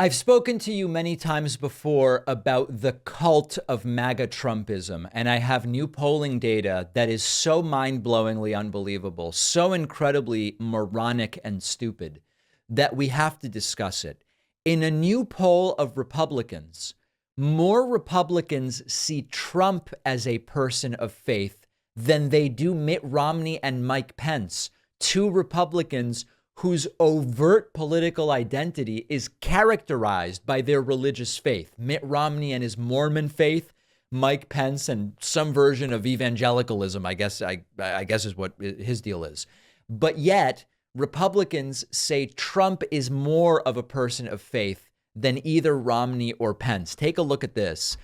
I've spoken to you many times before about the cult of MAGA Trumpism, and I have new polling data that is so mind-blowingly unbelievable, so incredibly moronic and stupid that we have to discuss it. In a new poll of Republicans, more Republicans see Trump as a person of faith than they do Mitt Romney and Mike Pence, two Republicans whose overt political identity is characterized by their religious faith. Mitt Romney and his Mormon faith, Mike Pence and some version of evangelicalism, I guess is what his deal is. But yet, Republicans say Trump is more of a person of faith than either Romney or Pence. Take a look at this.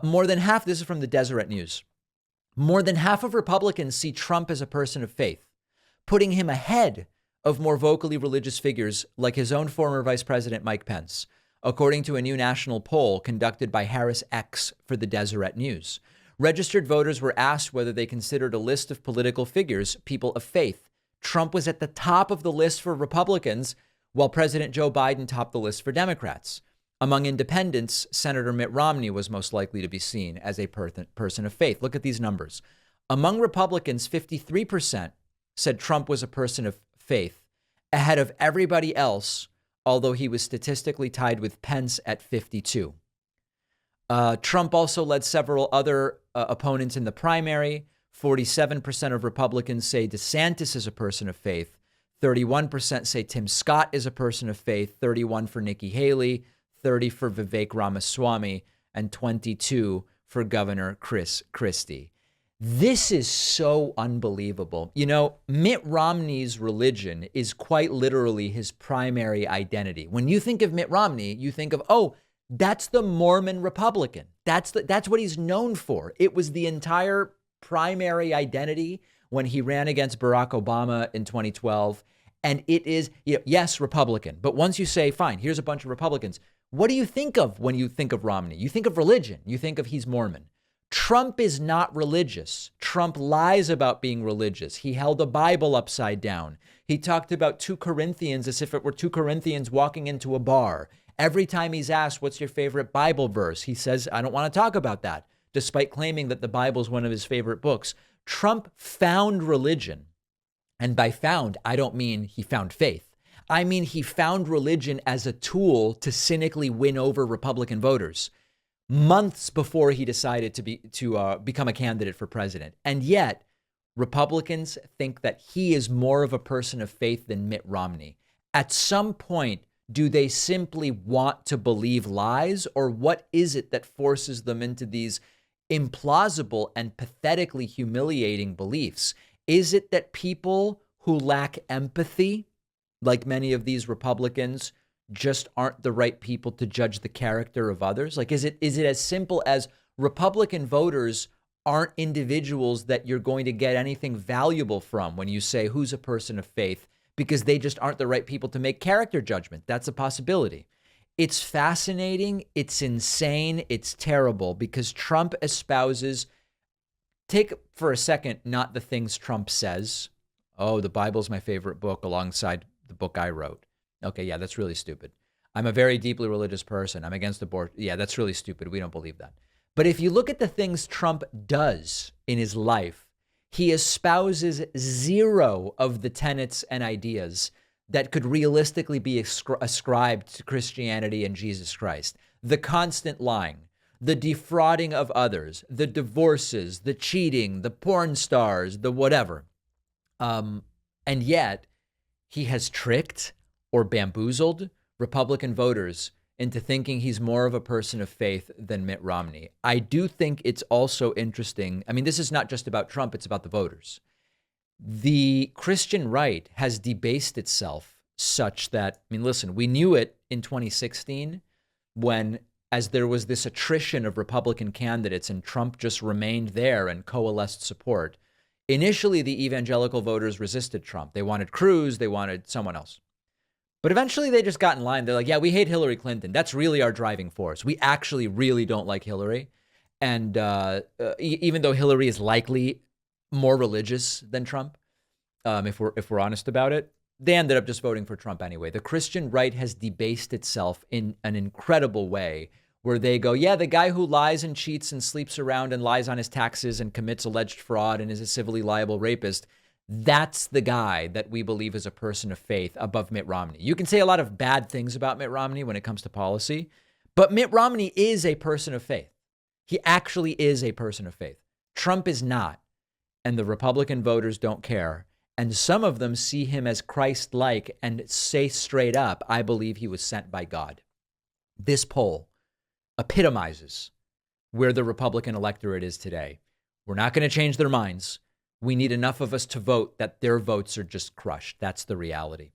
More than half, this is from the Deseret News, more than half of Republicans see Trump as a person of faith, putting him ahead of more vocally religious figures like his own former Vice President Mike Pence, according to a new national poll conducted by Harris X for the Deseret News. Registered voters were asked whether they considered a list of political figures people of faith. Trump was at the top of the list for Republicans, while President Joe Biden topped the list for Democrats. Among independents, Senator Mitt Romney was most likely to be seen as a person of faith. Look at these numbers. Among Republicans, 53% said Trump was a person of faith, ahead of everybody else, although he was statistically tied with Pence at 52. Trump also led several other opponents in the primary. 47% of Republicans say DeSantis is a person of faith. 31% say Tim Scott is a person of faith. 31 for Nikki Haley, 30 for Vivek Ramaswamy, and 22 for Governor Chris Christie. This is so unbelievable. You know, Mitt Romney's religion is quite literally his primary identity. When you think of Mitt Romney, you think of, oh, that's the Mormon Republican. That's what he's known for. It was the entire primary identity when he ran against Barack Obama in 2012. And it is, yes, Republican. But once you say, fine, here's a bunch of Republicans, what do you think of when you think of Romney? You think of religion. You think of he's Mormon. Trump is not religious. Trump lies about being religious. He held a Bible upside down. He talked about 2 Corinthians as if it were 2 Corinthians walking into a bar. Every time he's asked, what's your favorite Bible verse? He says, I don't want to talk about that, despite claiming that the Bible is one of his favorite books. Trump found religion. And by found, I don't mean he found faith. I mean, he found religion as a tool to cynically win over Republican voters months before he decided to become a candidate for president. And yet, Republicans think that he is more of a person of faith than Mitt Romney. At some point, do they simply want to believe lies, or what is it that forces them into these implausible and pathetically humiliating beliefs? Is it that people who lack empathy, like many of these Republicans, just aren't the right people to judge the character of others? Like, is it as simple as Republican voters aren't individuals that you're going to get anything valuable from when you say who's a person of faith, because they just aren't the right people to make character judgment? That's a possibility. It's fascinating. It's insane. It's terrible, because Trump espouses, take for a second, not the things Trump says. Oh, the Bible's my favorite book alongside the book I wrote. Okay, yeah, that's really stupid. I'm a very deeply religious person. I'm against abortion. Yeah, that's really stupid. We don't believe that. But if you look at the things Trump does in his life, he espouses zero of the tenets and ideas that could realistically be ascribed to Christianity and Jesus Christ. The constant lying, the defrauding of others, the divorces, the cheating, the porn stars, the whatever. And yet he has tricked or bamboozled Republican voters into thinking he's more of a person of faith than Mitt Romney. I do think it's also interesting. I mean, this is not just about Trump, it's about the voters. The Christian right has debased itself such that, I mean, listen, we knew it in 2016 when, as there was this attrition of Republican candidates and Trump just remained there and coalesced support. Initially, the evangelical voters resisted Trump. They wanted Cruz, they wanted someone else. But eventually they just got in line. They're like, yeah, we hate Hillary Clinton. That's really our driving force. We actually really don't like Hillary. And even though Hillary is likely more religious than Trump, if we're honest about it, they ended up just voting for Trump anyway. The Christian right has debased itself in an incredible way where they go, yeah, the guy who lies and cheats and sleeps around and lies on his taxes and commits alleged fraud and is a civilly liable rapist, that's the guy that we believe is a person of faith above Mitt Romney. You can say a lot of bad things about Mitt Romney when it comes to policy, but Mitt Romney is a person of faith. He actually is a person of faith. Trump is not. And the Republican voters don't care. And some of them see him as Christ-like and say straight up, I believe he was sent by God. This poll epitomizes where the Republican electorate is today. We're not going to change their minds. We need enough of us to vote that their votes are just crushed. That's the reality.